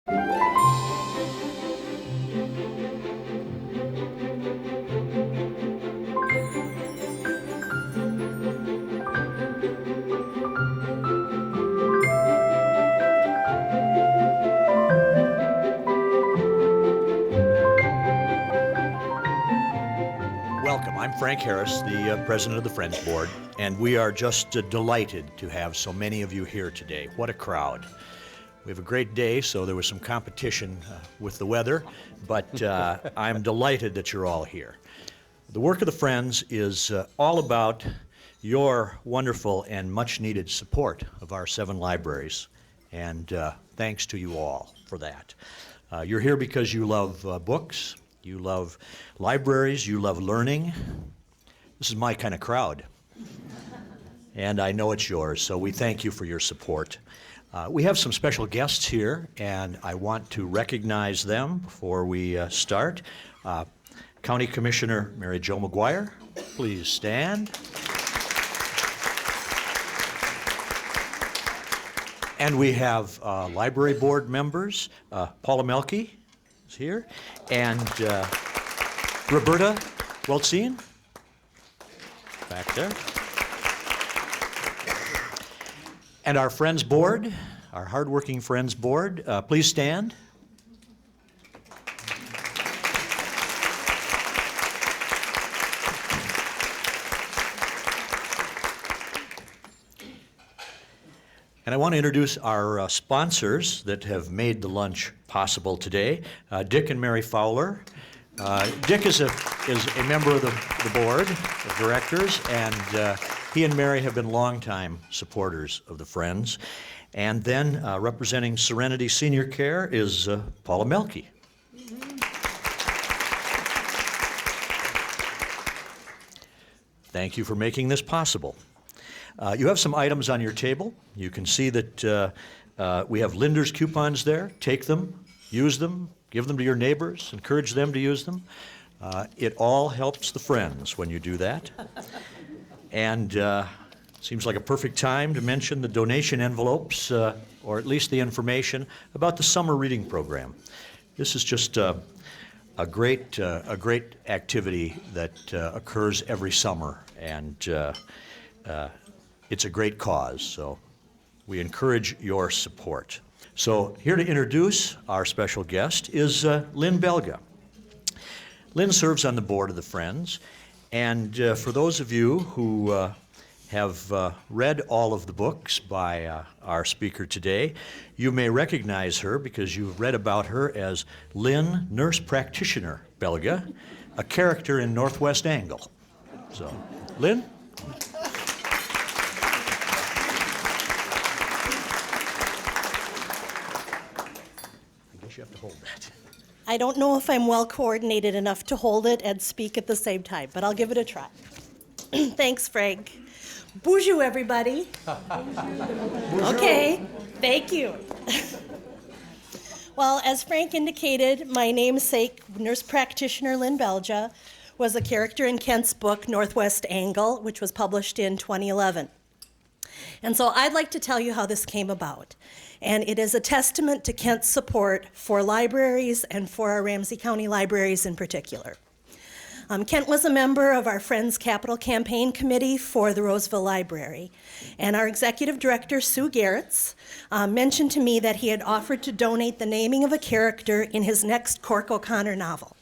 Welcome. I'm Frank Harris, the president of the Friends Board, and we are just delighted to have so many of you here today. What a crowd. We have a great day, so there was some competition with the weather, but I'm delighted that you're all here. The work of the Friends is all about your wonderful and much-needed support of our 7 libraries, and thanks to you all for that. You're here because you love books, you love libraries, you love learning. This is my kind of crowd, and I know it's yours, so we thank you for your support. We have some special guests here, and I want to recognize them before we start. County Commissioner Mary Jo McGuire, please stand. And we have library board members. Paula Melke is here, and Roberta Weltzine, back there. And our Friends Board, our hardworking Friends Board, please stand. And I want to introduce our sponsors that have made the lunch possible today. Dick and Mary Fowler. Dick is a member of the board of directors, and he and Mary have been longtime supporters of the Friends. And then representing Serenity Senior Care is Paula Melke. Thank you for making this possible. You have some items on your table. You can see that we have Linder's coupons there. Take them, use them, give them to your neighbors, encourage them to use them. It all helps the Friends when you do that. And seems like a perfect time to mention the donation envelopes, or at least the information about the summer reading program. This is just a great activity that occurs every summer, and it's a great cause, so we encourage your support. So here to introduce our special guest is Lynn Belga. Lynn serves on the board of the Friends, and for those of you who have read all of the books by our speaker today, you may recognize her because you've read about her as Lynn, Nurse Practitioner Belga, a character in Northwest Angle. So, Lynn? You have to hold that. I don't know if I'm well coordinated enough to hold it and speak at the same time, but I'll give it a try. Thanks, Frank. Bonjour, everybody. Bonjour. Okay, thank you. Well, as Frank indicated, my namesake, nurse practitioner Lynn Belga, was a character in Kent's book, Northwest Angle, which was published in 2011. And so I'd like to tell you how this came about. And it is a testament to Kent's support for libraries and for our Ramsey County Libraries in particular. Kent was a member of our Friends Capital Campaign Committee for the Roseville Library. And our executive director, Sue Garretts, mentioned to me that he had offered to donate the naming of a character in his next Cork O'Connor novel.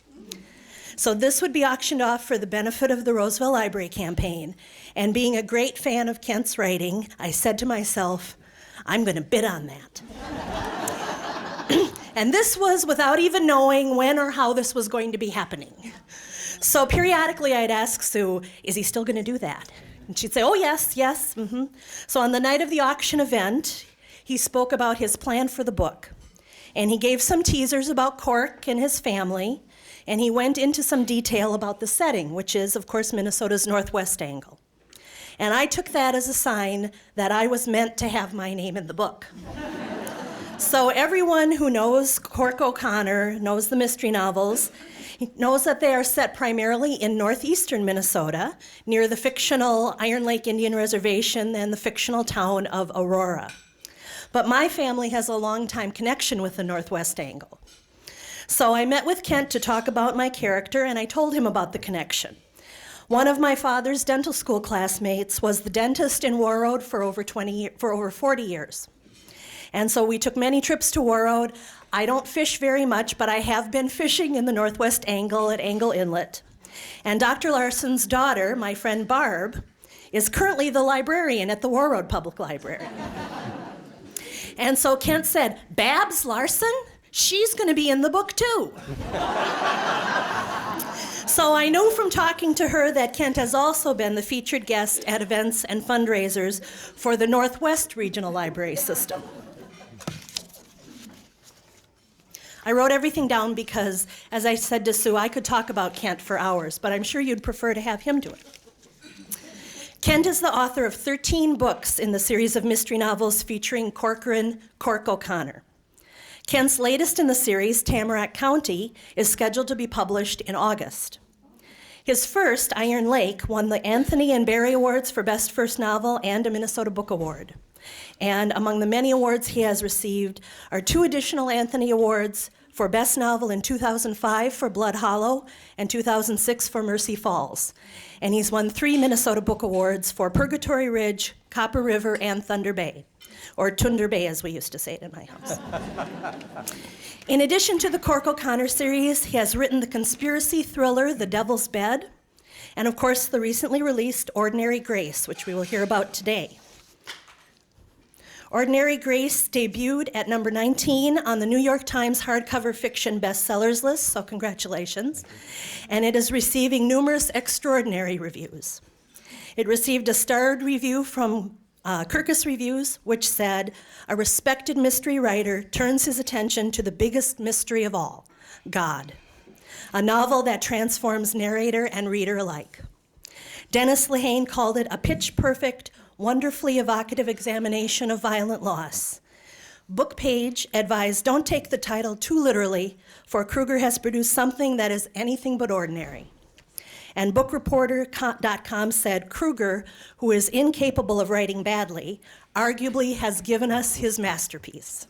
So this would be auctioned off for the benefit of the Roseville Library campaign. And being a great fan of Kent's writing, I said to myself, I'm going to bid on that. And this was without even knowing when or how this was going to be happening. So periodically I'd ask Sue, is he still going to do that? And she'd say, oh, yes. Mm-hmm. So on the night of the auction event, he spoke about his plan for the book. And he gave some teasers about Cork and his family. And he went into some detail about the setting, which is, of course, Minnesota's Northwest Angle. And I took that as a sign that I was meant to have my name in the book. So everyone who knows Cork O'Connor, knows the mystery novels, knows that they are set primarily in northeastern Minnesota, near the fictional Iron Lake Indian Reservation and the fictional town of Aurora. but my family has a long-time connection with the Northwest Angle. So I met with Kent to talk about my character, and I told him about the connection. One of my father's dental school classmates was the dentist in Warroad for over 40 years. And so we took many trips to Warroad. I don't fish very much, but I have been fishing in the Northwest Angle at Angle Inlet. And Dr. Larson's daughter, my friend Barb, is currently the librarian at the Warroad Public Library. And so Kent said, "Babs Larson? She's going to be in the book too." So I know from talking to her that Kent has also been the featured guest at events and fundraisers for the Northwest Regional Library System. I wrote everything down because, as I said to Sue, I could talk about Kent for hours, but I'm sure you'd prefer to have him do it. Kent is the author of 13 books in the series of mystery novels featuring Corcoran Cork O'Connor. Kent's latest in the series, Tamarack County, is scheduled to be published in August. His first, Iron Lake, won the Anthony and Barry Awards for Best First Novel and a Minnesota Book Award. And among the many awards he has received are 2 additional Anthony Awards for Best Novel in 2005 for Blood Hollow and 2006 for Mercy Falls. And he's won 3 Minnesota Book Awards for Purgatory Ridge, Copper River, and Thunder Bay, or Tunder Bay as we used to say it in my house. In addition to the Cork O'Connor series, he has written the conspiracy thriller The Devil's Bed, and of course the recently released Ordinary Grace, which we will hear about today. Ordinary Grace debuted at number 19 on the New York Times hardcover fiction bestsellers list, so congratulations. And it is receiving numerous extraordinary reviews. It received a starred review from Kirkus Reviews, which said, "A respected mystery writer turns his attention to the biggest mystery of all, God. A novel that transforms narrator and reader alike." Dennis Lehane called it a pitch-perfect, wonderfully evocative examination of violent loss. Bookpage advised, "Don't take the title too literally, for Krueger has produced something that is anything but ordinary." And BookReporter.com said, "Krueger, who is incapable of writing badly, arguably has given us his masterpiece."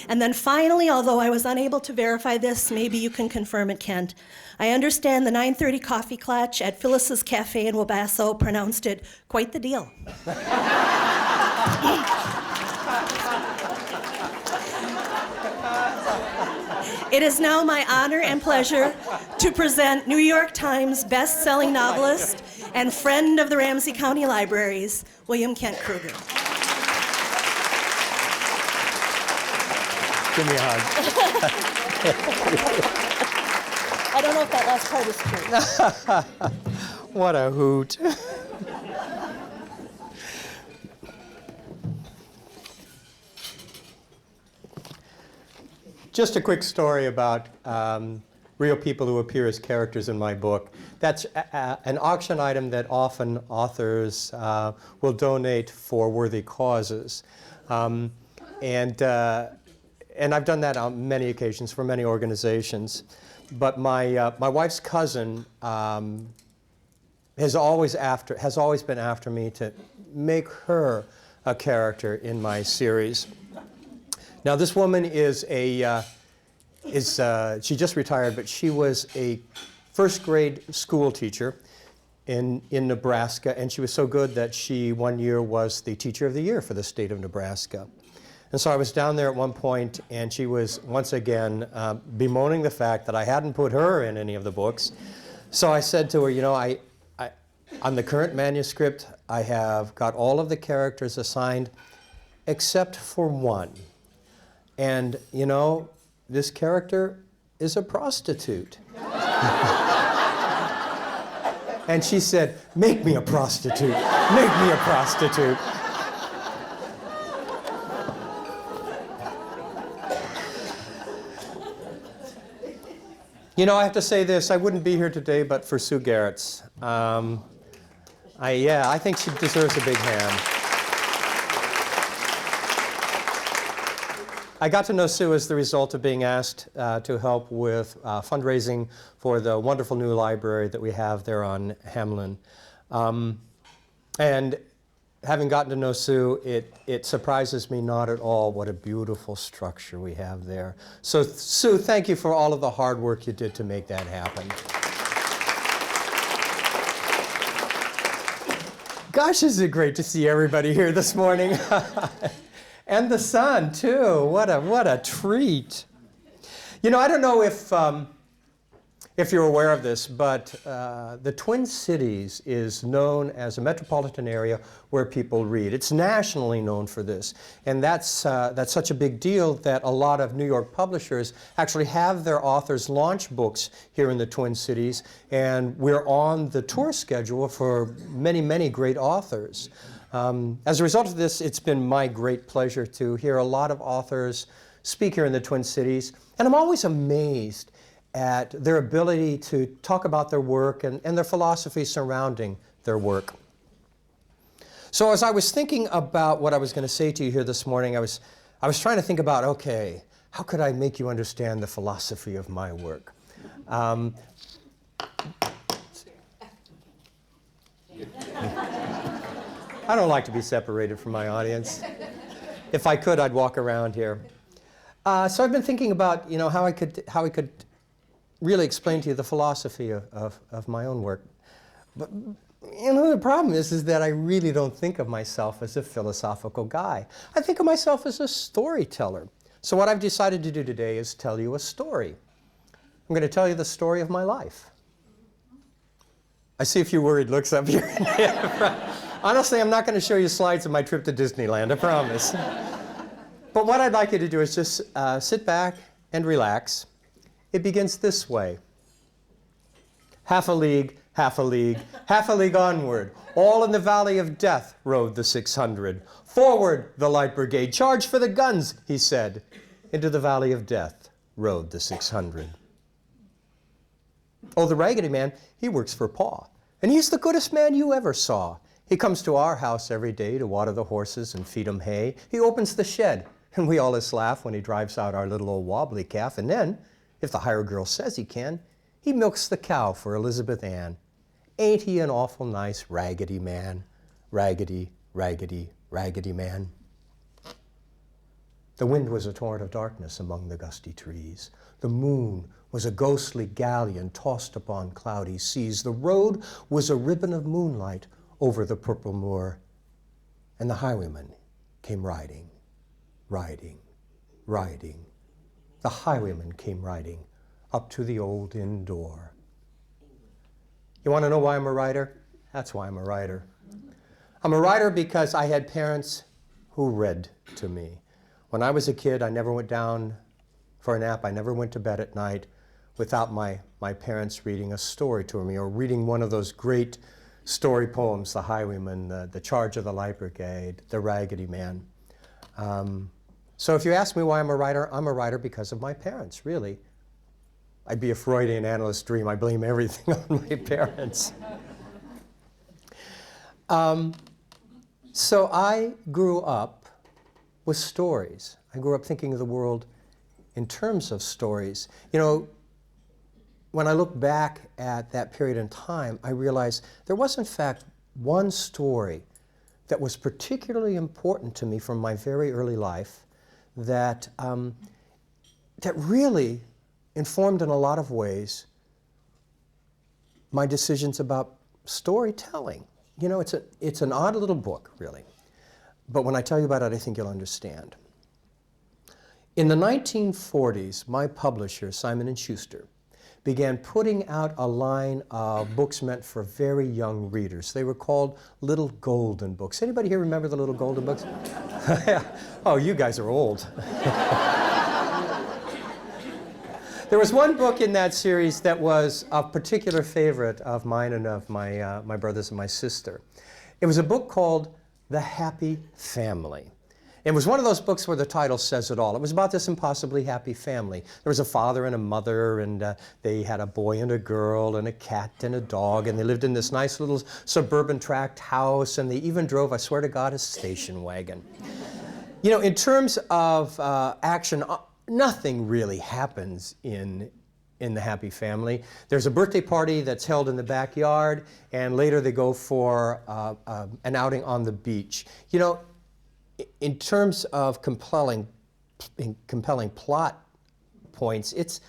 And then finally, although I was unable to verify this, maybe you can confirm it, Kent, I understand the 9:30 coffee clutch at Phyllis's Cafe in Wabasso pronounced it quite the deal. It is now my honor and pleasure to present New York Times best-selling novelist and friend of the Ramsey County Libraries, William Kent Kruger. Give me a hug. I don't know if that last part is true. What a hoot. Just a quick story about real people who appear as characters in my book. That's an auction item that often authors will donate for worthy causes. And I've done that on many occasions for many organizations. But my wife's cousin has always been after me to make her a character in my series. Now this woman she just retired, but she was a first grade school teacher in Nebraska, and she was so good that she one year was the teacher of the year for the state of Nebraska. And so I was down there at one point, and she was once again bemoaning the fact that I hadn't put her in any of the books. So I said to her, you know, on the current manuscript, I have got all of the characters assigned except for one. And, you know, this character is a prostitute. And she said, "Make me a prostitute. Make me a prostitute." You know, I have to say this, I wouldn't be here today but for Sue Garrett's. I think she deserves a big hand. I got to know Sue as the result of being asked to help with fundraising for the wonderful new library that we have there on Hamlin. And having gotten to know Sue, it surprises me not at all what a beautiful structure we have there. So Sue, thank you for all of the hard work you did to make that happen. Gosh, is it great to see everybody here this morning. And the sun, too. What a treat. You know, I don't know if you're aware of this, but the Twin Cities is known as a metropolitan area where people read. It's nationally known for this. And that's such a big deal that a lot of New York publishers actually have their authors launch books here in the Twin Cities. And we're on the tour schedule for many, many great authors. As a result of this, it's been my great pleasure to hear a lot of authors speak here in the Twin Cities. And I'm always amazed at their ability to talk about their work and their philosophy surrounding their work. So as I was thinking about what I was going to say to you here this morning, I was trying to think about, okay, how could I make you understand the philosophy of my work? I don't like to be separated from my audience. If I could, I'd walk around here. So I've been thinking about, you know, how I could really explain to you the philosophy of my own work. But, you know, the problem is that I really don't think of myself as a philosophical guy. I think of myself as a storyteller. So what I've decided to do today is tell you a story. I'm going to tell you the story of my life. I see a few worried looks up here. Honestly, I'm not going to show you slides of my trip to Disneyland, I promise. But what I'd like you to do is just sit back and relax. It begins this way. Half a league, half a league, half a league onward. All in the valley of death rode the 600. Forward, the light brigade. Charge for the guns, he said. Into the valley of death rode the 600. Oh, the Raggedy Man, he works for Pa. And he's the goodest man you ever saw. He comes to our house every day to water the horses and feed 'em hay. He opens the shed, and we always laugh when he drives out our little old wobbly calf. And then, if the hired girl says he can, he milks the cow for Elizabeth Ann. Ain't he an awful nice Raggedy Man? Raggedy, raggedy, raggedy man. The wind was a torrent of darkness among the gusty trees. The moon was a ghostly galleon tossed upon cloudy seas. The road was a ribbon of moonlight over the purple moor. And the highwayman came riding, riding, riding. The highwayman came riding up to the old inn door. You want to know why I'm a writer? That's why I'm a writer. I'm a writer because I had parents who read to me. When I was a kid, I never went down for a nap. I never went to bed at night without my parents reading a story to me or reading one of those great story poems, The Highwayman, the Charge of the Light Brigade, The Raggedy Man. So if you ask me why I'm a writer because of my parents, really. I'd be a Freudian analyst's dream. I blame everything on my parents. So I grew up with stories. I grew up thinking of the world in terms of stories. You know, when I look back at that period in time, I realized there was, in fact, one story that was particularly important to me from my very early life that really informed in a lot of ways my decisions about storytelling. You know, it's an odd little book, really. But when I tell you about it, I think you'll understand. In the 1940s, my publisher, Simon & Schuster, began putting out a line of books meant for very young readers. They were called Little Golden Books. Anybody here remember the Little Golden Books? Oh, you guys are old. There was one book in that series that was a particular favorite of mine and of my brothers and my sister. It was a book called The Happy Family. It was one of those books where the title says it all. It was about this impossibly happy family. There was a father and a mother, and they had a boy and a girl and a cat and a dog, and they lived in this nice little suburban tract house, and they even drove, I swear to God, a station wagon. You know, in terms of action, nothing really happens in in the Happy Family. There's a birthday party that's held in the backyard, and later they go for an outing on the beach. You know, in terms of compelling plot points, it's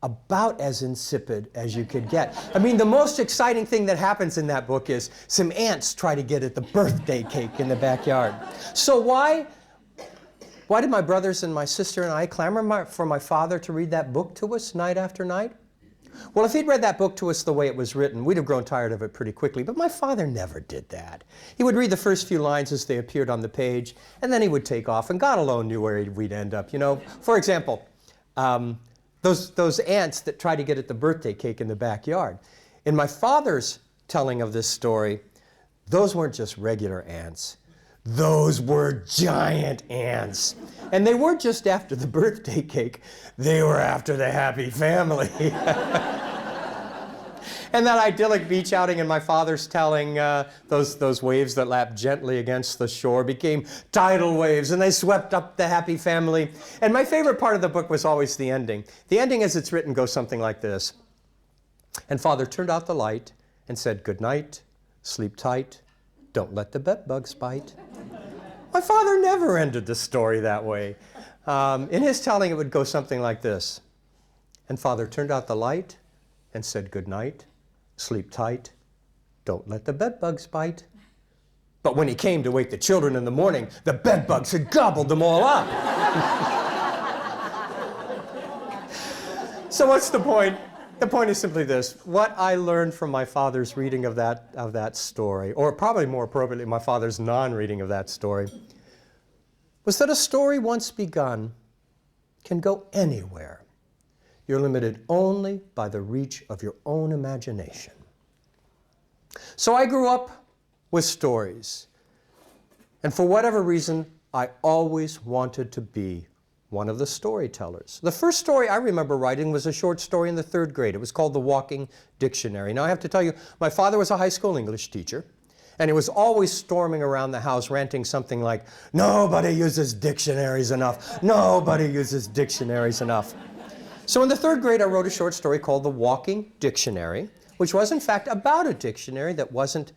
about as insipid as you could get. I mean, the most exciting thing that happens in that book is some ants try to get at the birthday cake in the backyard. So why did my brothers and my sister and I clamor for my father to read that book to us night after night? Well, if he'd read that book to us the way it was written, we'd have grown tired of it pretty quickly. But my father never did that. He would read the first few lines as they appeared on the page, and then he would take off, and God alone knew where we'd end up. You know, for example, those ants that try to get at the birthday cake in the backyard. In my father's telling of this story, those weren't just regular ants. Those were giant ants. And they weren't just after the birthday cake, they were after the Happy Family. And that idyllic beach outing in my father's telling, those waves that lapped gently against the shore became tidal waves, and they swept up the Happy Family. And my favorite part of the book was always the ending. The ending as it's written goes something like this. And Father turned out the light and said, "Good night, sleep tight, don't let the bedbugs bite." My father never ended the story that way. In his telling, it would go something like this. And Father turned out the light and said, "Good night, sleep tight, don't let the bedbugs bite." But when he came to wake the children in the morning, the bedbugs had gobbled them all up. So what's the point? The point is simply this. What I learned from my father's reading of that story, or probably more appropriately, my father's non-reading of that story, was that a story once begun can go anywhere. You're limited only by the reach of your own imagination. So I grew up with stories. And for whatever reason, I always wanted to be one of the storytellers. The first story I remember writing was a short story in the 3rd grade. It was called The Walking Dictionary. Now I have to tell you, my father was a high school English teacher, and he was always storming around the house ranting something like, "Nobody uses dictionaries enough. Nobody uses dictionaries enough." So in the 3rd grade, I wrote a short story called The Walking Dictionary, which was in fact about a dictionary that wasn't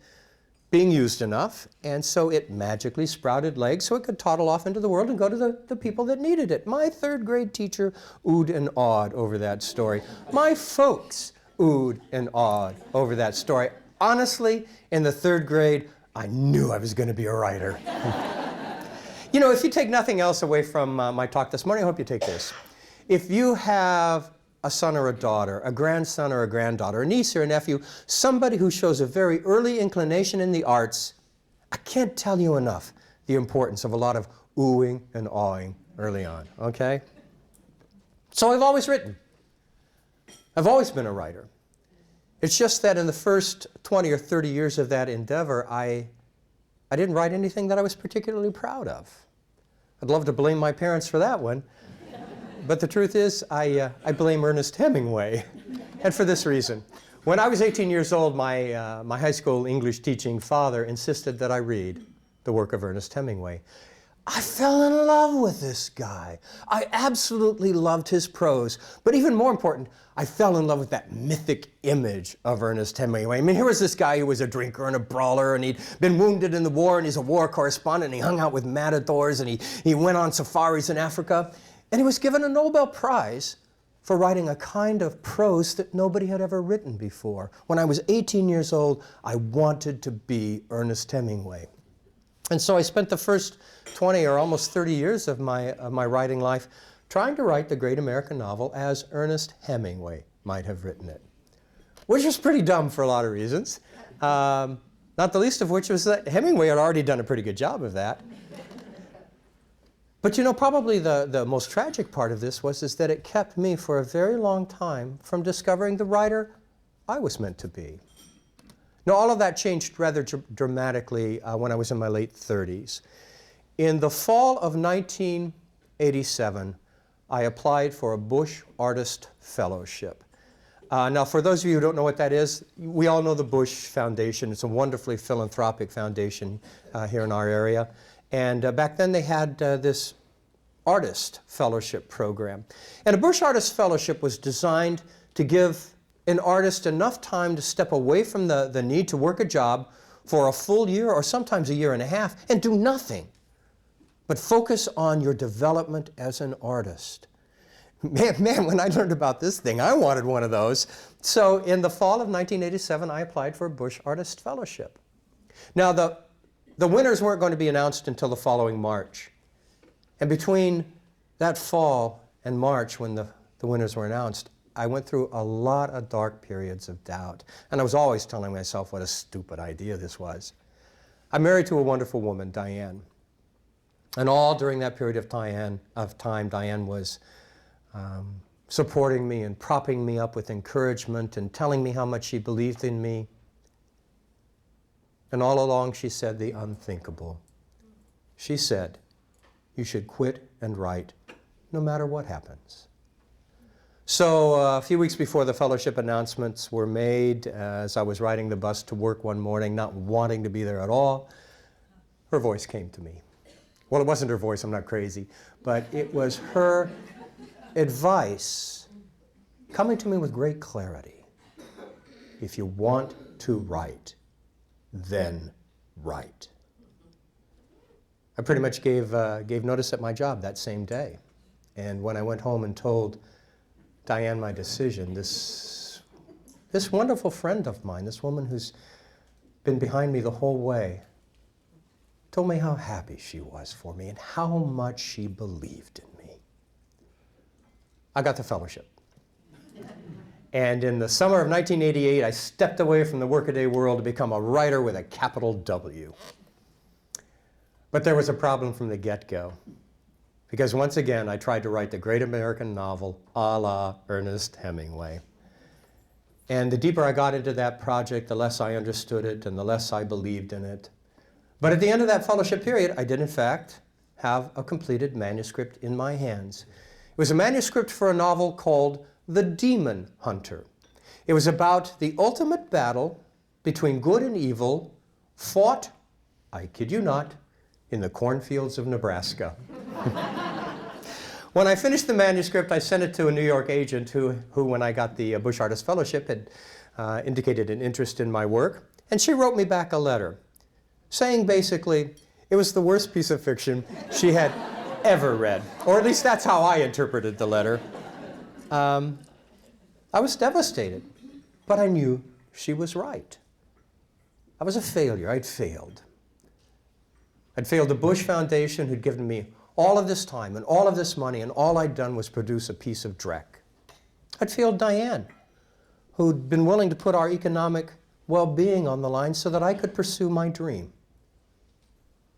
being used enough, and so it magically sprouted legs so it could toddle off into the world and go to the people that needed it. My 3rd grade teacher oohed and awed over that story. My folks oohed and awed over that story. Honestly, in the 3rd grade, I knew I was going to be a writer. You know, if you take nothing else away from my talk this morning, I hope you take this. If you have a son or a daughter, a grandson or a granddaughter, a niece or a nephew, somebody who shows a very early inclination in the arts, I can't tell you enough the importance of a lot of oohing and awing early on, okay? So I've always written. I've always been a writer. It's just that in the first 20 or 30 years of that endeavor, I didn't write anything that I was particularly proud of. I'd love to blame my parents for that one. But the truth is, I blame Ernest Hemingway, and for this reason. When I was 18 years old, my high school English teaching father insisted that I read the work of Ernest Hemingway. I fell in love with this guy. I absolutely loved his prose, but even more important, I fell in love with that mythic image of Ernest Hemingway. I mean, here was this guy who was a drinker and a brawler, and he'd been wounded in the war, and he's a war correspondent, and he hung out with matadors, and he went on safaris in Africa. And he was given a Nobel Prize for writing a kind of prose that nobody had ever written before. When I was 18 years old, I wanted to be Ernest Hemingway. And so I spent the first 20 or almost 30 years of my writing life trying to write the great American novel as Ernest Hemingway might have written it, which was pretty dumb for a lot of reasons, not the least of which was that Hemingway had already done a pretty good job of that. But you know, probably the most tragic part of this is that it kept me for a very long time from discovering the writer I was meant to be. Now, all of that changed rather dramatically when I was in my late 30s. In the fall of 1987, I applied for a Bush Artist Fellowship. Now, for those of you who don't know what that is, we all know the Bush Foundation. It's a wonderfully philanthropic foundation here in our area. And back then they had this Artist Fellowship program. And a Bush Artist Fellowship was designed to give an artist enough time to step away from the need to work a job for a full year or sometimes a year and a half and do nothing, but focus on your development as an artist. Man, when I learned about this thing, I wanted one of those. So in the fall of 1987, I applied for a Bush Artist Fellowship. Now, the winners weren't going to be announced until the following March. And between that fall and March, when the winners were announced, I went through a lot of dark periods of doubt. And I was always telling myself what a stupid idea this was. I'm married to a wonderful woman, Diane. And all during that period of time, Diane was supporting me and propping me up with encouragement and telling me how much she believed in me. And all along she said the unthinkable. She said, you should quit and write no matter what happens. So a few weeks before the fellowship announcements were made, as I was riding the bus to work one morning, not wanting to be there at all, her voice came to me. Well, it wasn't her voice, I'm not crazy, but it was her advice coming to me with great clarity. If you want to write, then write. I pretty much gave notice at my job that same day. And when I went home and told Diane my decision, this wonderful friend of mine, this woman who's been behind me the whole way, told me how happy she was for me and how much she believed in me. I got the fellowship. And in the summer of 1988, I stepped away from the workaday world to become a writer with a capital W. But there was a problem from the get-go. Because once again, I tried to write the great American novel a la Ernest Hemingway. And the deeper I got into that project, the less I understood it and the less I believed in it. But at the end of that fellowship period, I did in fact have a completed manuscript in my hands. It was a manuscript for a novel called The Demon Hunter. It was about the ultimate battle between good and evil fought, I kid you not, in the cornfields of Nebraska. When I finished the manuscript, I sent it to a New York agent who when I got the Bush Artist Fellowship, had indicated an interest in my work. And she wrote me back a letter saying basically it was the worst piece of fiction she had ever read. Or at least that's how I interpreted the letter. I was devastated, but I knew she was right. I was a failure. I'd failed. I'd failed the Bush Foundation, who'd given me all of this time and all of this money, and all I'd done was produce a piece of dreck. I'd failed Diane, who'd been willing to put our economic well-being on the line so that I could pursue my dream.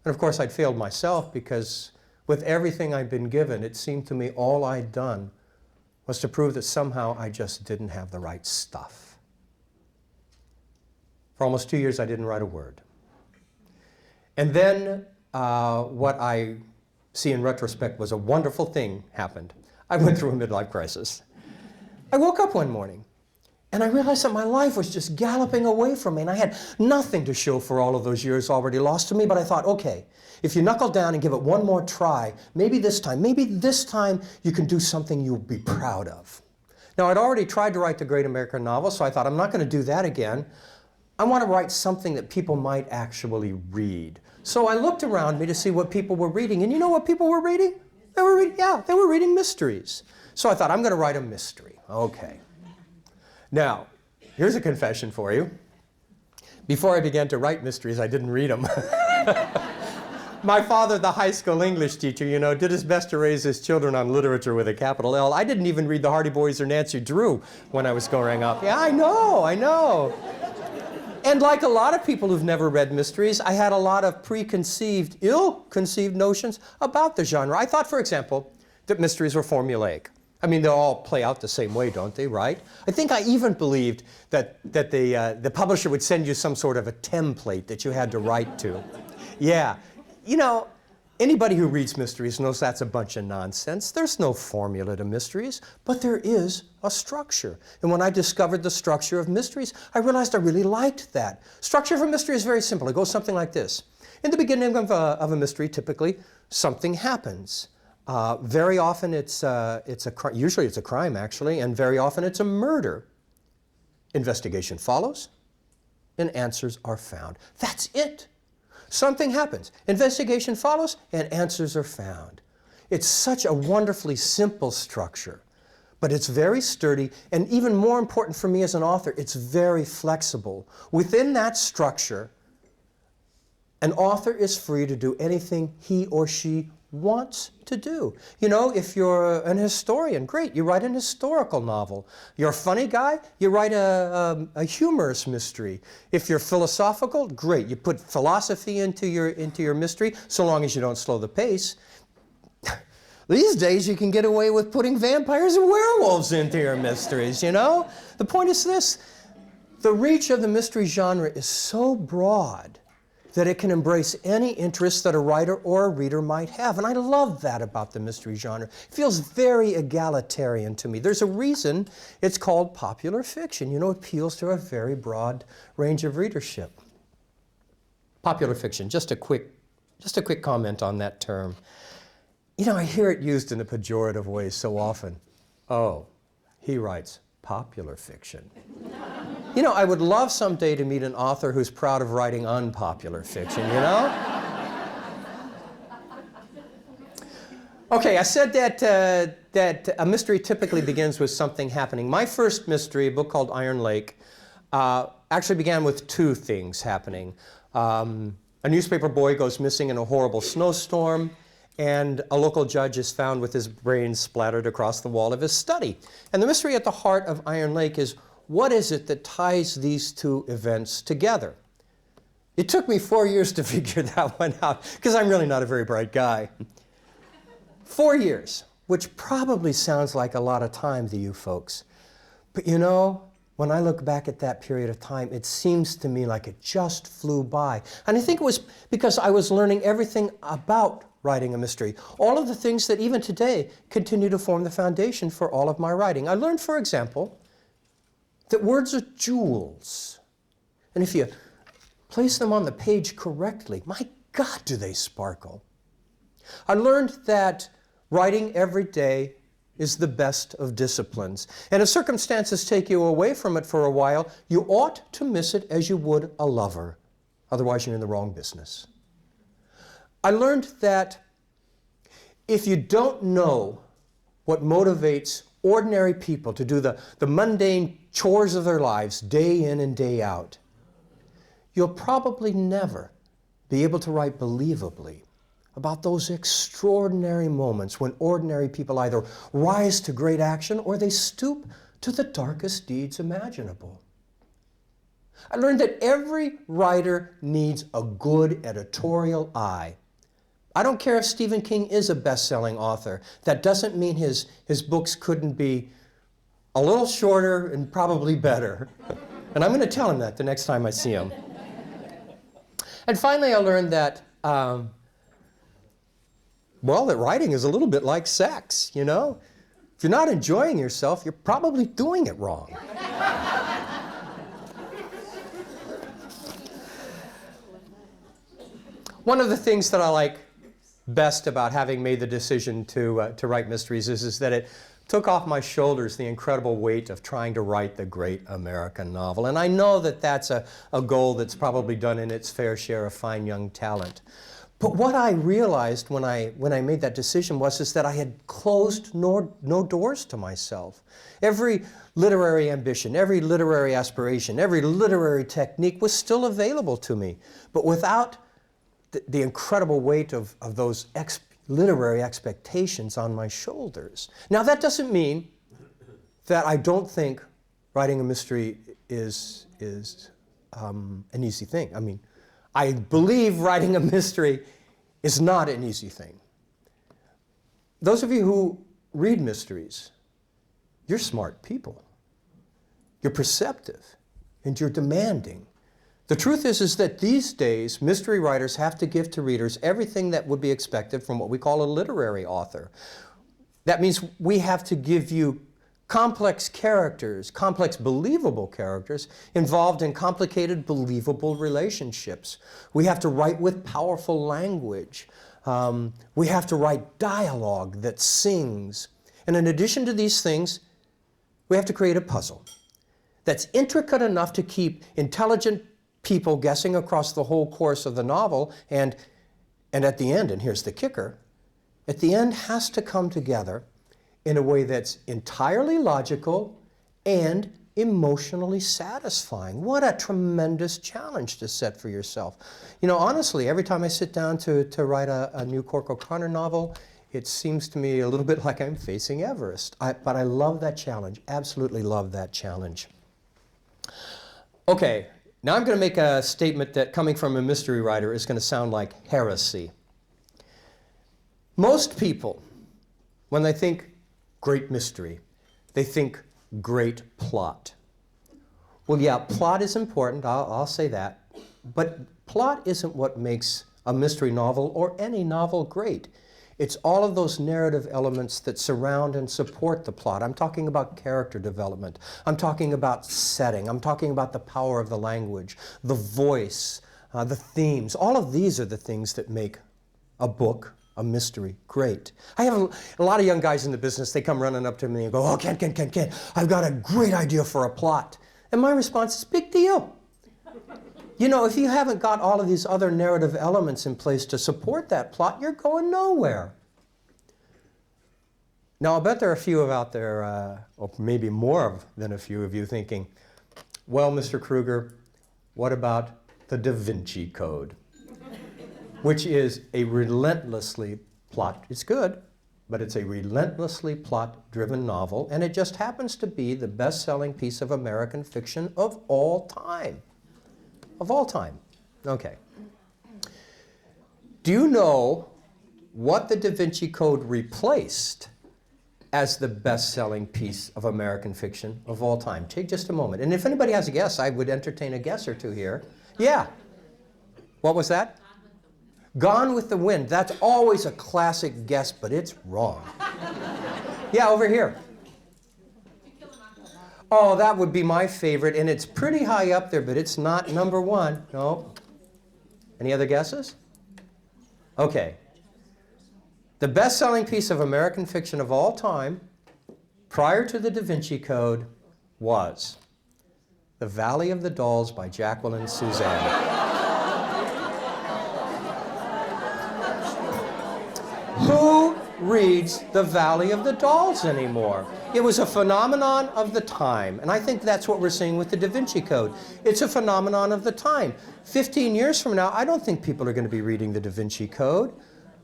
And of course, I'd failed myself because with everything I'd been given, it seemed to me all I'd done was to prove that somehow I just didn't have the right stuff. For almost 2 years, I didn't write a word. And then what I see in retrospect was a wonderful thing happened. I went through a midlife crisis. I woke up one morning and I realized that my life was just galloping away from me and I had nothing to show for all of those years already lost to me, but I thought, okay, if you knuckle down and give it one more try, maybe this time you can do something you'll be proud of. Now, I'd already tried to write the great American novel, so I thought, I'm not going to do that again. I want to write something that people might actually read. So I looked around me to see what people were reading, and you know what people were reading? They were reading mysteries. So I thought, I'm going to write a mystery. Okay. Now, here's a confession for you. Before I began to write mysteries, I didn't read them. My father, the high school English teacher, did his best to raise his children on literature with a capital L. I didn't even read the Hardy Boys or Nancy Drew when I was growing up. Yeah, I know. And like a lot of people who've never read mysteries, I had a lot of preconceived, ill-conceived notions about the genre. I thought, for example, that mysteries were formulaic. I mean, they all play out the same way, don't they, right? I think I even believed that the publisher would send you some sort of a template that you had to write to. Yeah. Anybody who reads mysteries knows that's a bunch of nonsense. There's no formula to mysteries, but there is a structure. And when I discovered the structure of mysteries, I realized I really liked that. Structure of a mystery is very simple. It goes something like this. In the beginning of a mystery, typically, something happens. Very often usually it's a crime actually, and very often it's a murder. Investigation follows, and answers are found. That's it. Something happens. Investigation follows, and answers are found. It's such a wonderfully simple structure, but it's very sturdy, and even more important for me as an author, it's very flexible. Within that structure, an author is free to do anything he or she wants to do. You know, if you're an historian, great, you write an historical novel. You're a funny guy, you write a humorous mystery. If you're philosophical, great, you put philosophy into your mystery, so long as you don't slow the pace. These days you can get away with putting vampires and werewolves into your mysteries, you know? The point is this, the reach of the mystery genre is so broad that it can embrace any interest that a writer or a reader might have. And I love that about the mystery genre. It feels very egalitarian to me. There's a reason it's called popular fiction. You know, it appeals to a very broad range of readership. Popular fiction, just a quick comment on that term. You know, I hear it used in a pejorative way so often. Oh, he writes popular fiction. You know, I would love someday to meet an author who's proud of writing unpopular fiction, you know? Okay, I said that a mystery typically begins with something happening. My first mystery, a book called Iron Lake, actually began with two things happening. A newspaper boy goes missing in a horrible snowstorm, and a local judge is found with his brains splattered across the wall of his study. And the mystery at the heart of Iron Lake is, what is it that ties these two events together? It took me 4 years to figure that one out, because I'm really not a very bright guy. 4 years, which probably sounds like a lot of time to you folks. But you know, when I look back at that period of time, it seems to me like it just flew by. And I think it was because I was learning everything about writing a mystery. All of the things that even today continue to form the foundation for all of my writing. I learned, for example, that words are jewels. And if you place them on the page correctly, my God, do they sparkle. I learned that writing every day is the best of disciplines. And if circumstances take you away from it for a while, you ought to miss it as you would a lover. Otherwise, you're in the wrong business. I learned that if you don't know what motivates ordinary people to do the mundane chores of their lives day in and day out, you'll probably never be able to write believably about those extraordinary moments when ordinary people either rise to great action or they stoop to the darkest deeds imaginable. I learned that every writer needs a good editorial eye. I don't care if Stephen King is a best-selling author. That doesn't mean his books couldn't be a little shorter and probably better. And I'm going to tell him that the next time I see him. And finally, I learned that, that writing is a little bit like sex, you know? If you're not enjoying yourself, you're probably doing it wrong. One of the things that I like best about having made the decision to write mysteries is that it took off my shoulders the incredible weight of trying to write the great American novel. And I know that that's a goal that's probably done in its fair share of fine young talent. But what I realized when I made that decision is that I had closed no doors to myself. Every literary ambition, every literary aspiration, every literary technique was still available to me. But without the incredible weight of those literary expectations on my shoulders. Now, that doesn't mean that I don't think writing a mystery is an easy thing. I mean, I believe writing a mystery is not an easy thing. Those of you who read mysteries, you're smart people. You're perceptive, and you're demanding. The truth is that these days, mystery writers have to give to readers everything that would be expected from what we call a literary author. That means we have to give you complex characters, complex believable characters involved in complicated believable relationships. We have to write with powerful language. We have to write dialogue that sings. And in addition to these things, we have to create a puzzle that's intricate enough to keep intelligent people guessing across the whole course of the novel. And at the end, and here's the kicker, at the end has to come together in a way that's entirely logical and emotionally satisfying. What a tremendous challenge to set for yourself. You know, honestly, every time I sit down to write a new Cork O'Connor novel, it seems to me a little bit like I'm facing Everest. But I love that challenge, absolutely love that challenge. Okay, now I'm going to make a statement that, coming from a mystery writer, is going to sound like heresy. Most people, when they think great mystery, they think great plot. Well, yeah, plot is important, I'll say that, but plot isn't what makes a mystery novel or any novel great. It's all of those narrative elements that surround and support the plot. I'm talking about character development. I'm talking about setting. I'm talking about the power of the language, the voice, the themes. All of these are the things that make a book, a mystery, great. I have a lot of young guys in the business. They come running up to me and go, "Oh, Kent, I've got a great idea for a plot." And my response is, big deal. You know, if you haven't got all of these other narrative elements in place to support that plot, you're going nowhere. Now, I'll bet there are a few out there, or maybe more than a few of you, thinking, well, Mr. Kruger, what about the Da Vinci Code? Which is a relentlessly plot. It's good, but it's a relentlessly plot-driven novel, and it just happens to be the best-selling piece of American fiction of all time. Of all time. Okay. Do you know what the Da Vinci Code replaced as the best-selling piece of American fiction of all time? Take just a moment. And if anybody has a guess, I would entertain a guess or two here. Yeah. What was that? Gone with the Wind. That's always a classic guess, but it's wrong. Yeah, over here. Oh, that would be my favorite, and it's pretty high up there, but it's not number one. No. Any other guesses? Okay. The best-selling piece of American fiction of all time, prior to the Da Vinci Code, was The Valley of the Dolls by Jacqueline Suzanne. Who reads The Valley of the Dolls anymore? It was a phenomenon of the time, and I think that's what we're seeing with the Da Vinci Code. It's a phenomenon of the time. 15 years from now, I don't think people are going to be reading the Da Vinci Code,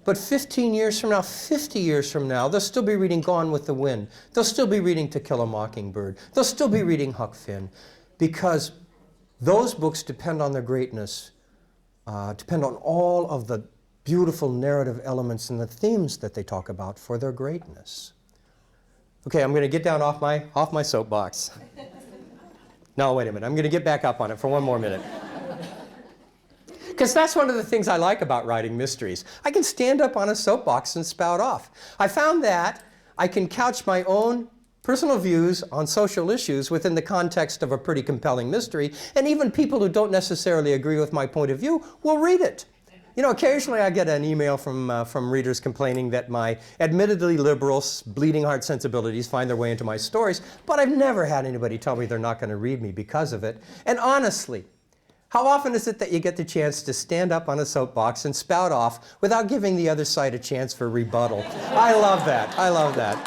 but 15 years from now, 50 years from now, they'll still be reading Gone with the Wind. They'll still be reading To Kill a Mockingbird. They'll still be reading Huck Finn, because those books depend on their greatness, depend on all of the beautiful narrative elements and the themes that they talk about for their greatness. Okay, I'm going to get down off my soapbox. No, wait a minute. I'm going to get back up on it for one more minute. Because that's one of the things I like about writing mysteries. I can stand up on a soapbox and spout off. I found that I can couch my own personal views on social issues within the context of a pretty compelling mystery, and even people who don't necessarily agree with my point of view will read it. You know, occasionally I get an email from readers complaining that my admittedly liberal, bleeding heart sensibilities find their way into my stories, but I've never had anybody tell me they're not going to read me because of it. And honestly, how often is it that you get the chance to stand up on a soapbox and spout off without giving the other side a chance for rebuttal? I love that. I love that.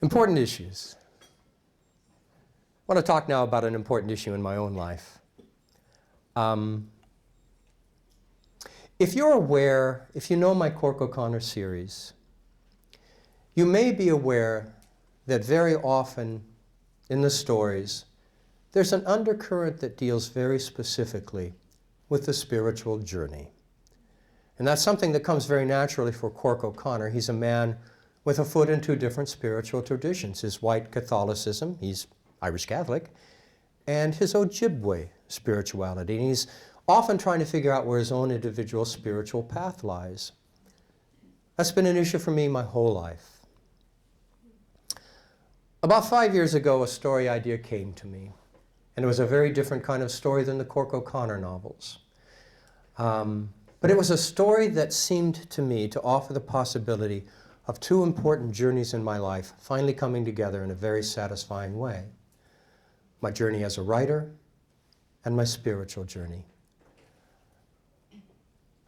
Important issues. I want to talk now about an important issue in my own life. If you're aware, if you know my Cork O'Connor series, you may be aware that very often in the stories, there's an undercurrent that deals very specifically with the spiritual journey. And that's something that comes very naturally for Cork O'Connor. He's a man with a foot in two different spiritual traditions. His white Catholicism, he's Irish Catholic, and his Ojibwe spirituality. And he's often trying to figure out where his own individual spiritual path lies. That's been an issue for me my whole life. About 5 years ago, a story idea came to me. And it was a very different kind of story than the Cork O'Connor novels. But it was a story that seemed to me to offer the possibility of two important journeys in my life finally coming together in a very satisfying way. My journey as a writer and my spiritual journey.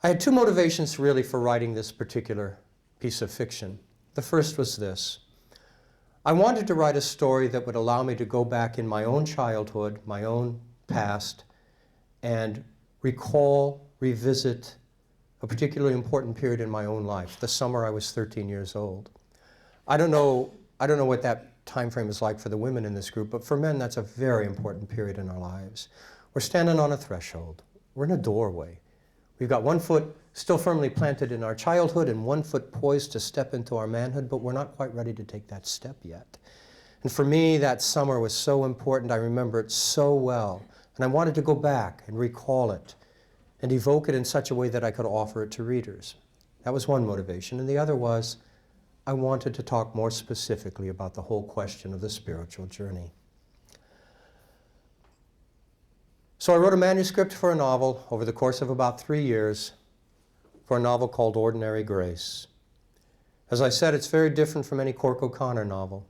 I had two motivations really for writing this particular piece of fiction. The first was this. I wanted to write a story that would allow me to go back in my own childhood, my own past, and recall, revisit a particularly important period in my own life, the summer I was 13 years old. I don't know what that time frame is like for the women in this group, but for men, that's a very important period in our lives. We're standing on a threshold. We're in a doorway. We've got one foot still firmly planted in our childhood and one foot poised to step into our manhood, but we're not quite ready to take that step yet. And for me, that summer was so important. I remember it so well. And I wanted to go back and recall it and evoke it in such a way that I could offer it to readers. That was one motivation. And the other was I wanted to talk more specifically about the whole question of the spiritual journey. So I wrote a manuscript for a novel over the course of about 3 years for a novel called Ordinary Grace. As I said, it's very different from any Cork O'Connor novel.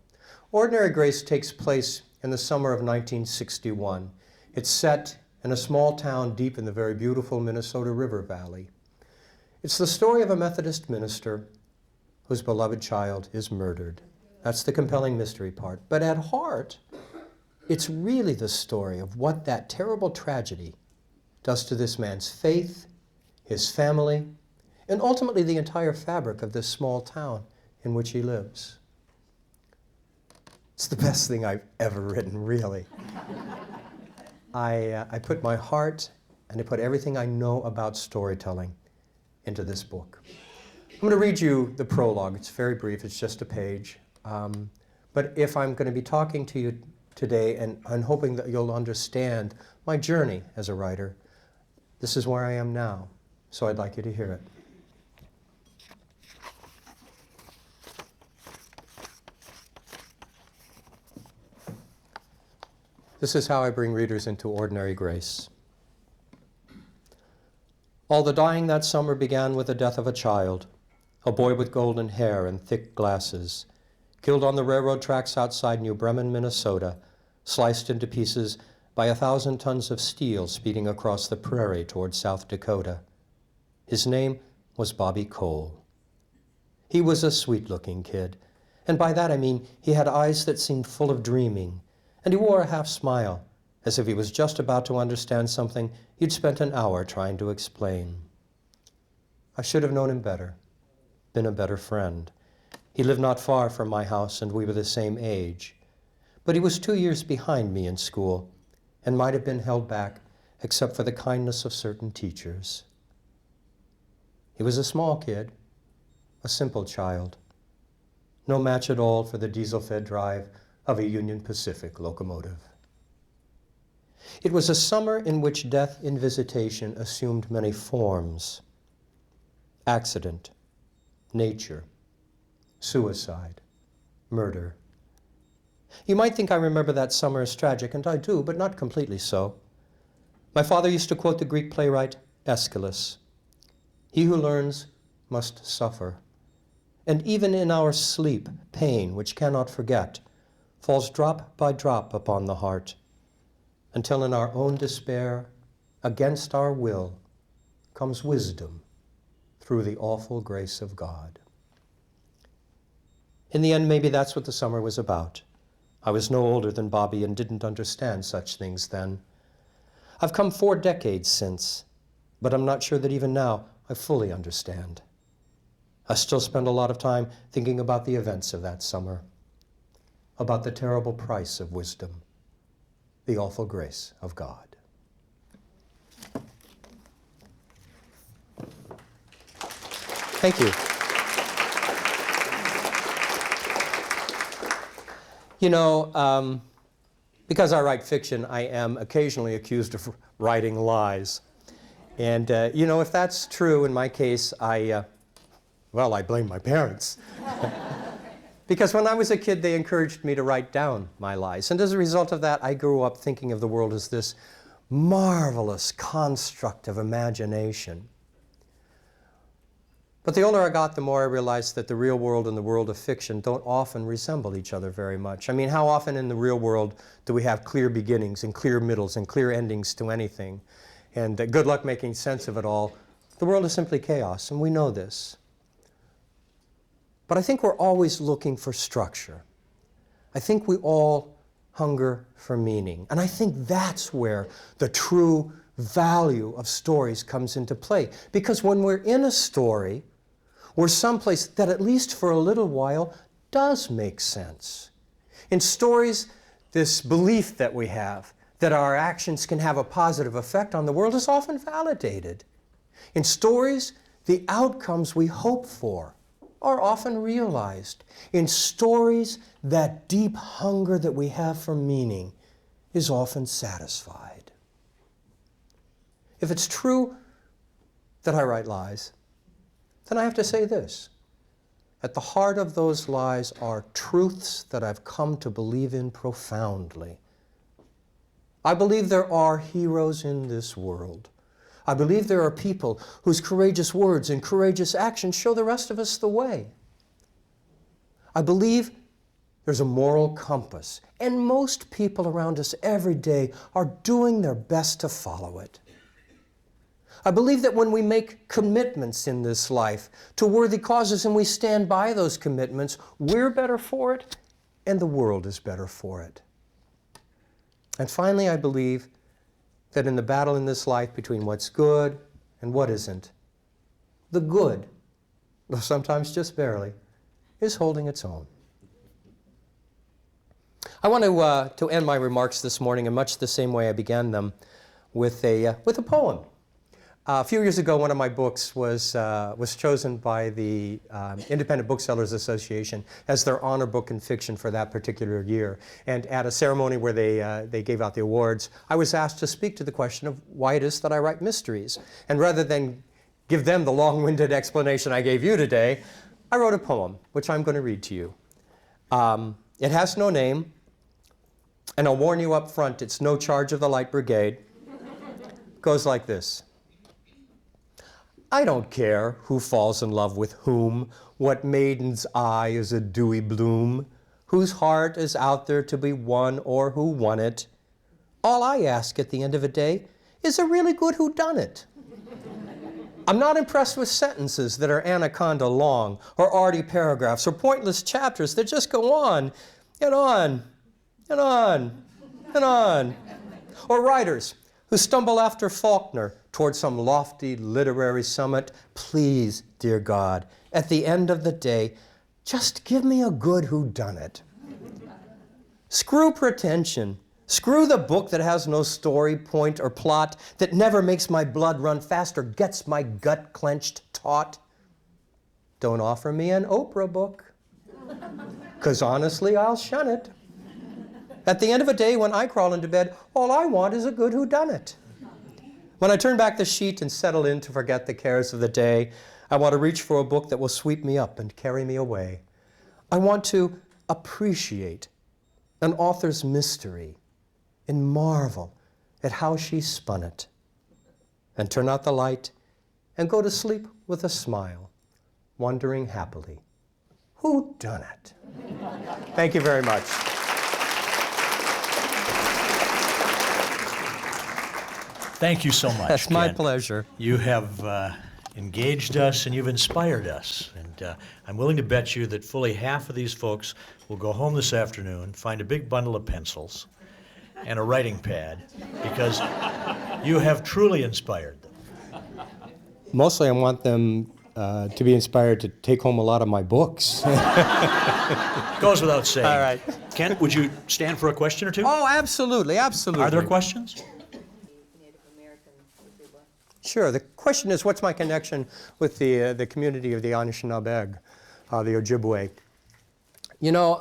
Ordinary Grace takes place in the summer of 1961. It's set in a small town deep in the very beautiful Minnesota River Valley. It's the story of a Methodist minister whose beloved child is murdered. That's the compelling mystery part. But at heart, it's really the story of what that terrible tragedy does to this man's faith, his family, and ultimately the entire fabric of this small town in which he lives. It's the best thing I've ever written, really. I put my heart and I put everything I know about storytelling into this book. I'm going to read you the prologue. It's very brief. It's just a page. But if I'm going to be talking to you today, and I'm hoping that you'll understand my journey as a writer, this is where I am now, so I'd like you to hear it. This is how I bring readers into Ordinary Grace. All the dying that summer began with the death of a child, a boy with golden hair and thick glasses, killed on the railroad tracks outside New Bremen, Minnesota, sliced into pieces by 1,000 tons of steel speeding across the prairie toward South Dakota. His name was Bobby Cole. He was a sweet-looking kid, and by that I mean he had eyes that seemed full of dreaming, and he wore a half-smile, as if he was just about to understand something he'd spent an hour trying to explain. I should have known him better, been a better friend. He lived not far from my house, and we were the same age. But he was 2 years behind me in school, and might have been held back except for the kindness of certain teachers. He was a small kid, a simple child, no match at all for the diesel-fed drive of a Union Pacific locomotive. It was a summer in which death in visitation assumed many forms: accident, nature, suicide, murder. You might think I remember that summer as tragic, and I do, but not completely so. My father used to quote the Greek playwright Aeschylus. He who learns must suffer. And even in our sleep, pain, which cannot forget, falls drop by drop upon the heart, until in our own despair, against our will, comes wisdom through the awful grace of God. In the end, maybe that's what the summer was about. I was no older than Bobby and didn't understand such things then. I've come 4 decades since, but I'm not sure that even now I fully understand. I still spend a lot of time thinking about the events of that summer, about the terrible price of wisdom, the awful grace of God. Thank you. You know, because I write fiction, I am occasionally accused of writing lies. And, you know, if that's true in my case, I blame my parents. Because when I was a kid, they encouraged me to write down my lies. And as a result of that, I grew up thinking of the world as this marvelous construct of imagination. But the older I got, the more I realized that the real world and the world of fiction don't often resemble each other very much. I mean, how often in the real world do we have clear beginnings and clear middles and clear endings to anything? And good luck making sense of it all. The world is simply chaos, and we know this. But I think we're always looking for structure. I think we all hunger for meaning. And I think that's where the true value of stories comes into play. Because when we're in a story, we're someplace that at least for a little while does make sense. In stories, this belief that we have that our actions can have a positive effect on the world is often validated. In stories, the outcomes we hope for are often realized. In stories, that deep hunger that we have for meaning is often satisfied. If it's true that I write lies, then I have to say this. At the heart of those lies are truths that I've come to believe in profoundly. I believe there are heroes in this world. I believe there are people whose courageous words and courageous actions show the rest of us the way. I believe there's a moral compass, and most people around us every day are doing their best to follow it. I believe that when we make commitments in this life to worthy causes and we stand by those commitments, we're better for it and the world is better for it. And finally, I believe that in the battle in this life between what's good and what isn't, the good, though sometimes just barely, is holding its own. I want to end my remarks this morning in much the same way I began them, with a poem. A few years ago, one of my books was chosen by the Independent Booksellers Association as their honor book in fiction for that particular year. And at a ceremony where they gave out the awards, I was asked to speak to the question of why it is that I write mysteries. And rather than give them the long-winded explanation I gave you today, I wrote a poem, which I'm going to read to you. It has no name, and I'll warn you up front, it's no charge of the Light Brigade. It goes like this. I don't care who falls in love with whom, what maiden's eye is a dewy bloom, whose heart is out there to be won or who won it. All I ask at the end of a day is a really good whodunit. I'm not impressed with sentences that are anaconda long, or arty paragraphs, or pointless chapters that just go on and on and on and on. Or writers who stumble after Faulkner toward some lofty literary summit. Please, dear God, at the end of the day, just give me a good whodunit. Screw pretension. Screw the book that has no story, point, or plot, that never makes my blood run fast or gets my gut clenched taut. Don't offer me an Oprah book, 'cause honestly, I'll shun it. At the end of a day, when I crawl into bed, all I want is a good whodunit. When I turn back the sheet and settle in to forget the cares of the day, I want to reach for a book that will sweep me up and carry me away. I want to appreciate an author's mystery and marvel at how she spun it, and turn out the light and go to sleep with a smile, wondering happily, who done it? Thank you very much. Thank you so much, That's my Kent. pleasure. You have engaged us and you've inspired us. And I'm willing to bet you that fully half of these folks will go home this afternoon, find a big bundle of pencils and a writing pad, because you have truly inspired them. Mostly I want them to be inspired to take home a lot of my books. Goes without saying. All right. Kent, would you stand for a question or two? Oh, absolutely, absolutely. Are there questions? Sure. The question is, what's my connection with the community of the Anishinaabe, the Ojibwe? You know,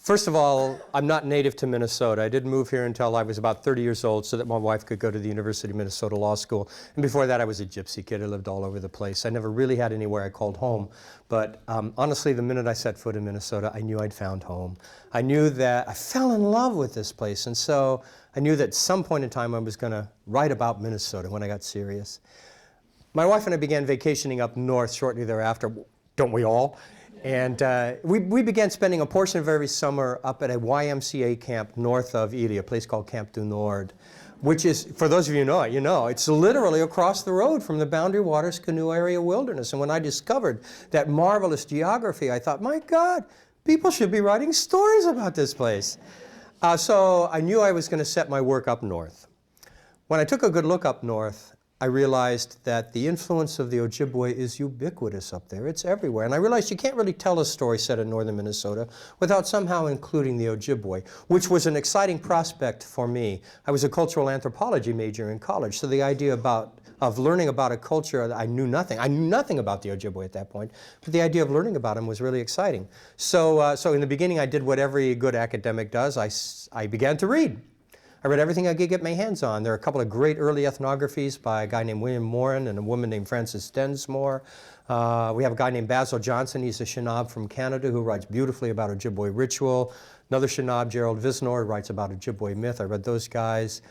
First of all, I'm not native to Minnesota. I didn't move here until I was about 30 years old so that my wife could go to the University of Minnesota Law School. And before that, I was a gypsy kid. I lived all over the place. I never really had anywhere I called home. But honestly, the minute I set foot in Minnesota, I knew I'd found home. I knew that I fell in love with this place. And so I knew that at some point in time I was going to write about Minnesota when I got serious. My wife and I began vacationing up north shortly thereafter. Don't we all? And we began spending a portion of every summer up at a YMCA camp north of Ely, a place called Camp du Nord, which is, for those of you who know it, you know, it's literally across the road from the Boundary Waters Canoe Area Wilderness. And when I discovered that marvelous geography, I thought, my God, people should be writing stories about this place. So I knew I was going to set my work up north. When I took a good look up north, I realized that the influence of the Ojibwe is ubiquitous up there. It's everywhere. And I realized you can't really tell a story set in northern Minnesota without somehow including the Ojibwe, which was an exciting prospect for me. I was a cultural anthropology major in college, so the idea of learning about a culture that I knew nothing. I knew nothing about the Ojibwe at that point, but the idea of learning about them was really exciting. So in the beginning, I did what every good academic does. I began to read. I read everything I could get my hands on. There are a couple of great early ethnographies by a guy named William Morin and a woman named Frances Densmore. We have a guy named Basil Johnson. He's a Shinab from Canada who writes beautifully about Ojibwe ritual. Another Shinab, Gerald Visnor, writes about Ojibwe myth. I read those guys.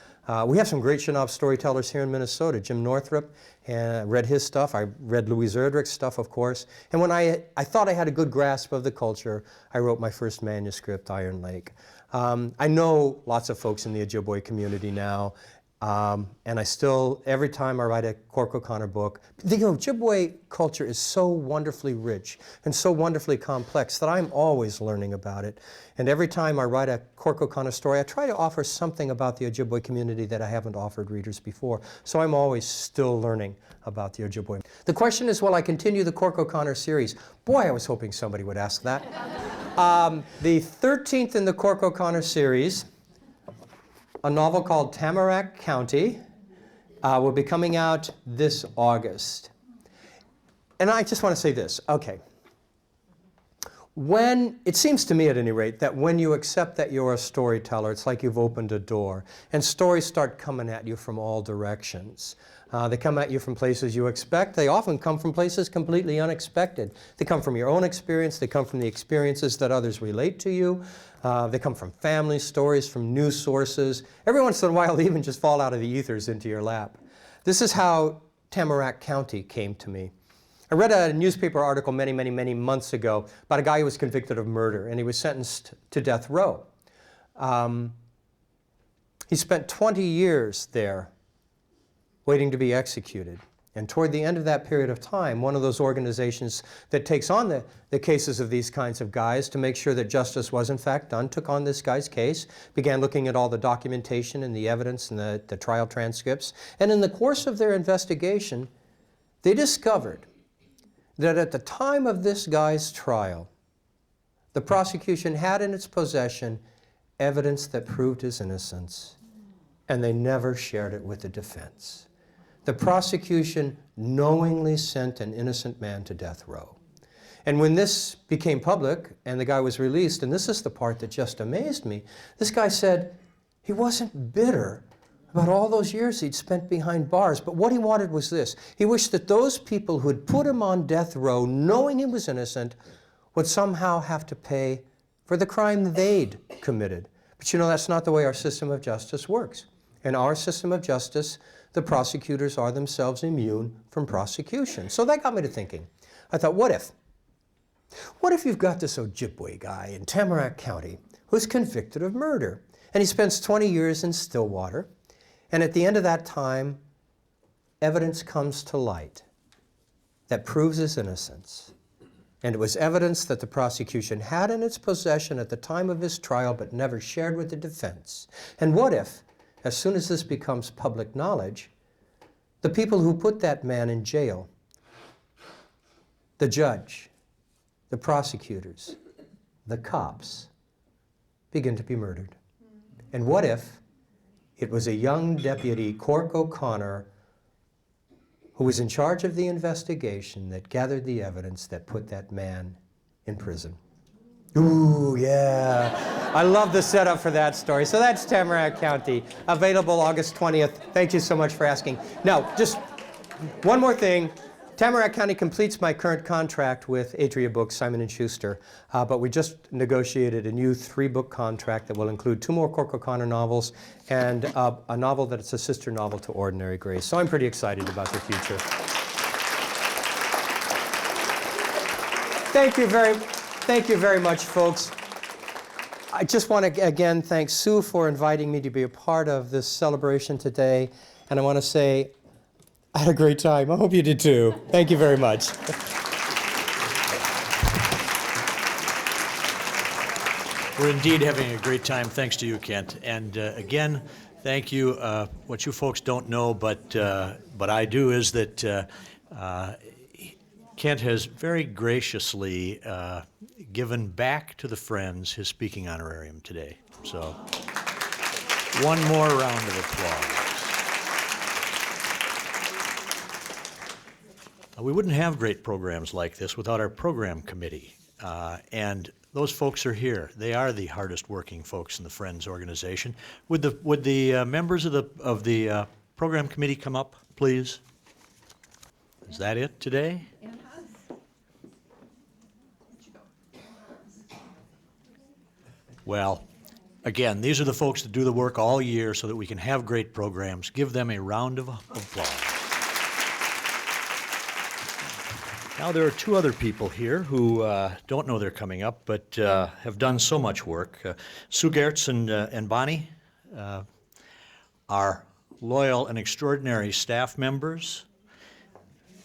We have some great Shinab storytellers here in Minnesota. Jim Northrup, and I read his stuff. I read Louise Erdrich's stuff, of course. And when I thought I had a good grasp of the culture, I wrote my first manuscript, Iron Lake. I know lots of folks in the Ojibwe community now, and I still, every time I write a Cork O'Connor book, the Ojibwe culture is so wonderfully rich and so wonderfully complex that I'm always learning about it. And every time I write a Cork O'Connor story, I try to offer something about the Ojibwe community that I haven't offered readers before. So I'm always still learning about the Ojibwe. The question is, will I continue the Cork O'Connor series? Boy, I was hoping somebody would ask that. The 13th in the Cork O'Connor series, a novel called Tamarack County, will be coming out this August. And I just want to say this, okay. It seems to me at any rate that when you accept that you're a storyteller, it's like you've opened a door and stories start coming at you from all directions. They come at you from places you expect. They often come from places completely unexpected. They come from your own experience. They come from the experiences that others relate to you. They come from family stories, from news sources. Every once in a while, they even just fall out of the ethers into your lap. This is how Tamarack County came to me. I read a newspaper article many, many, many months ago about a guy who was convicted of murder, and he was sentenced to death row. He spent 20 years there waiting to be executed. And toward the end of that period of time, one of those organizations that takes on the cases of these kinds of guys to make sure that justice was in fact done, took on this guy's case, began looking at all the documentation and the evidence and the trial transcripts. And in the course of their investigation, they discovered that at the time of this guy's trial, the prosecution had in its possession evidence that proved his innocence, and they never shared it with the defense. The prosecution knowingly sent an innocent man to death row. And when this became public and the guy was released, and this is the part that just amazed me, this guy said he wasn't bitter about all those years he'd spent behind bars, but what he wanted was this. He wished that those people who had put him on death row, knowing he was innocent, would somehow have to pay for the crime they'd committed. But you know, that's not the way our system of justice works. In our system of justice, the prosecutors are themselves immune from prosecution. So that got me to thinking. I thought, what if you've got this Ojibwe guy in Tamarack County who's convicted of murder, and he spends 20 years in Stillwater, and at the end of that time, evidence comes to light that proves his innocence. And it was evidence that the prosecution had in its possession at the time of his trial, but never shared with the defense. And what if, as soon as this becomes public knowledge, the people who put that man in jail, the judge, the prosecutors, the cops, begin to be murdered? And what if it was a young deputy, Cork O'Connor, who was in charge of the investigation that gathered the evidence that put that man in prison? Ooh, yeah. I love the setup for that story. So that's Tamarack County, available August 20th. Thank you so much for asking. Now, just one more thing. Tamarack County completes my current contract with Adria Books, Simon & Schuster, but we just negotiated a new 3-book contract that will include 2 more Cork O'Connor novels and a novel that's a sister novel to Ordinary Grace. So I'm pretty excited about the future. Thank you very much, folks. I just want to again thank Sue for inviting me to be a part of this celebration today, and I want to say I had a great time. I hope you did too. Thank you very much. We're indeed having a great time, thanks to you, Kent. And again, thank you. What you folks don't know, but I do, is that Kent has very graciously given back to the Friends his speaking honorarium today. So, one more round of applause. We wouldn't have great programs like this without our program committee. And those folks are here. They are the hardest working folks in the Friends organization. Would the members of the program committee come up, please? Is that it today? Well, again, these are the folks that do the work all year so that we can have great programs. Give them a round of applause. Now, there are 2 other people here who don't know they're coming up, but have done so much work. Sue Gertz and Bonnie are loyal and extraordinary staff members.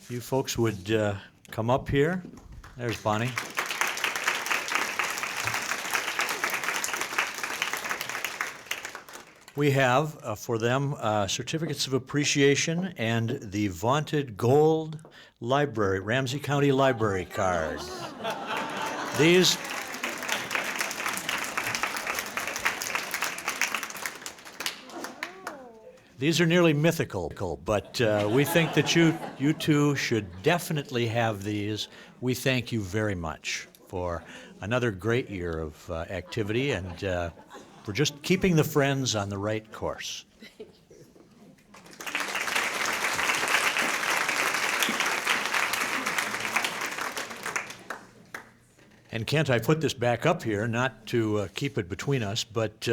If you folks would come up here. There's Bonnie. We have for them certificates of appreciation and the vaunted gold library, Ramsey County Library card. These are nearly mythical, but we think that you two should definitely have these. We thank you very much for another great year of activity and for just keeping the Friends on the right course. And Kent, I put this back up here not to keep it between us, but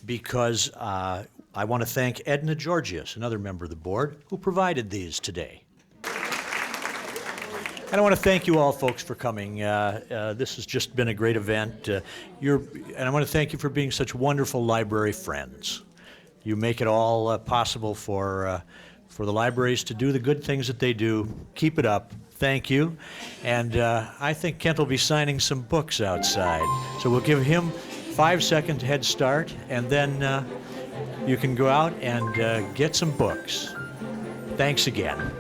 because I want to thank Edna Georgius, another member of the board, who provided these today. And I want to thank you all, folks, for coming. This has just been a great event. And I want to thank you for being such wonderful library friends. You make it all possible for the libraries to do the good things that they do. Keep it up. Thank you. And I think Kent will be signing some books outside. So we'll give him 5-second head start, and then you can go out and get some books. Thanks again.